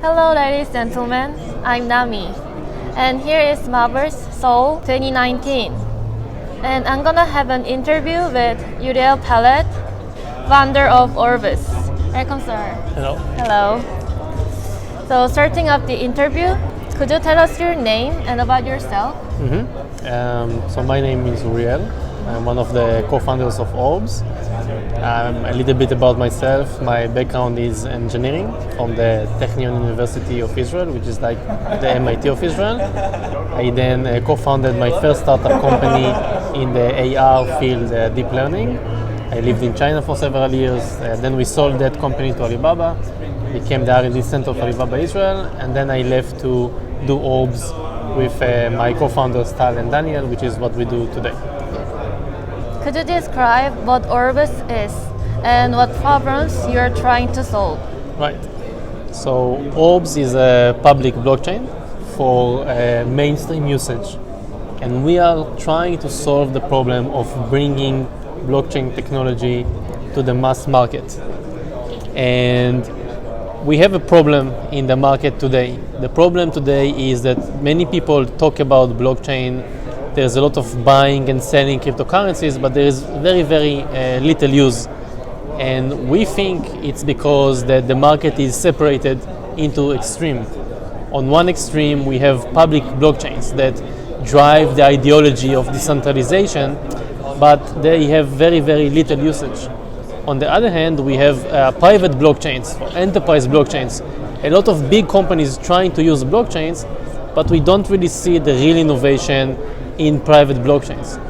Hello ladies and gentlemen, I'm Nami, and here is Mavers Seoul 2019. And I'm gonna have an interview with Uriel Peled, founder of Orbis. Welcome, sir. Hello. Hello. So starting up the interview, could you tell us your name and about yourself? So my name is Uriel. I'm one of the co-founders of Orbs. A little bit about myself. My background is engineering from the Technion University of Israel, which is like the MIT of Israel. I then co-founded my first startup company in the AR field, deep learning. I lived in China for several years. Then we sold that company to Alibaba, became the R&D center of Alibaba Israel, and then I left to do Orbs with my co-founders Tal and Daniel, which is what we do today. Could you describe what Orbis is and what problems you are trying to solve? Right. So Orbs is a public blockchain for mainstream usage, and we are trying to solve the problem of bringing blockchain technology to the mass market. And we have a problem in the market today. The problem today is that many people talk about blockchain. There's a lot of buying and selling cryptocurrencies, but there is very, very little use. And we think it's because that the market is separated into extremes. On one extreme, we have public blockchains that drive the ideology of decentralization, but they have very, very little usage. On the other hand, we have private blockchains, enterprise blockchains. A lot of big companies trying to use blockchains, but we don't really see the real innovation in private blockchains.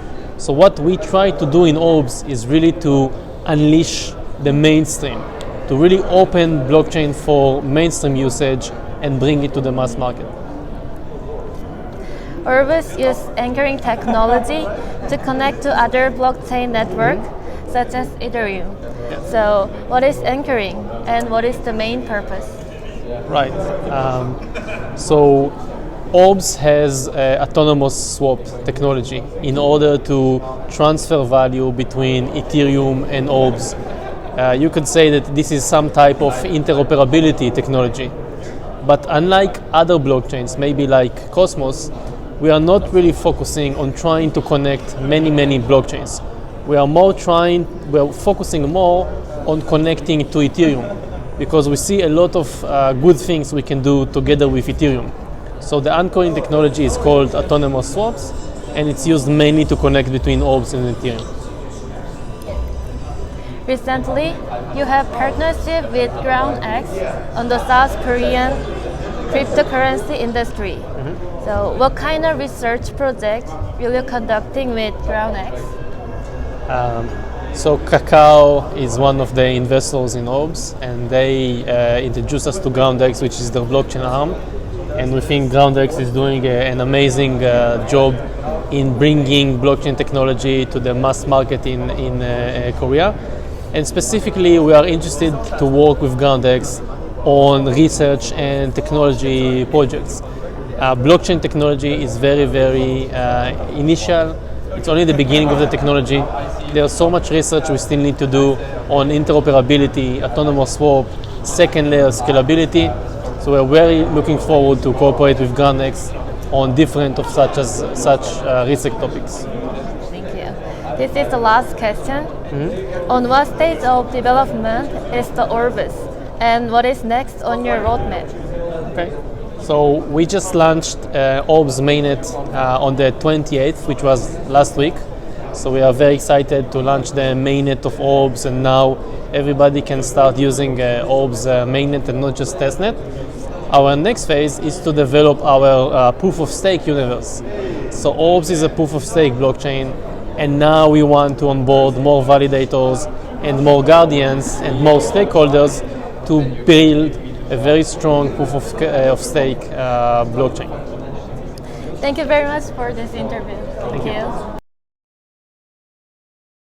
So what we try to do in Orbs is really to unleash the mainstream, to really open blockchain for mainstream usage and bring it to the mass market. Orbis is anchoring technology to connect to other blockchain networks, such as Ethereum. Yeah. So what is anchoring and what is the main purpose? Right. So Orbs has autonomous swap technology in order to transfer value between Ethereum and Orbs. You could say that this is some type of interoperability technology. But unlike other blockchains, maybe like Cosmos, we are not really focusing on trying to connect many blockchains. We are focusing more on connecting to Ethereum, because we see a lot of good things we can do together with Ethereum. So the anchoring technology is called autonomous swaps, and it's used mainly to connect between Orbs and Ethereum. Recently, you have partnership with GroundX on the South Korean cryptocurrency industry. So what kind of research project will you conducting with GroundX? So Kakao is one of the investors in Orbs, and they introduced us to GroundX, which is their blockchain arm. And we think GroundX is doing an amazing job in bringing blockchain technology to the mass market in Korea. And specifically, we are interested to work with GroundX on research and technology projects. Blockchain technology is very, very initial. It's only the beginning of the technology. There's so much research we still need to do on interoperability, autonomous swap, second layer scalability. So we're very looking forward to cooperate with GroundX on different of such research topics. Thank you. This is the last question. On what stage of development is the Orbis, and what is next on your roadmap? Okay. So we just launched Orbs mainnet on the 28th, which was last week. So we are very excited to launch the mainnet of Orbs, and now everybody can start using Orbs mainnet and not just testnet. Our next phase is to develop our proof of stake universe. So Orbs is a proof of stake blockchain, and now we want to onboard more validators and more guardians and more stakeholders to build a very strong proof of stake blockchain. Thank you very much for this interview. Thank you.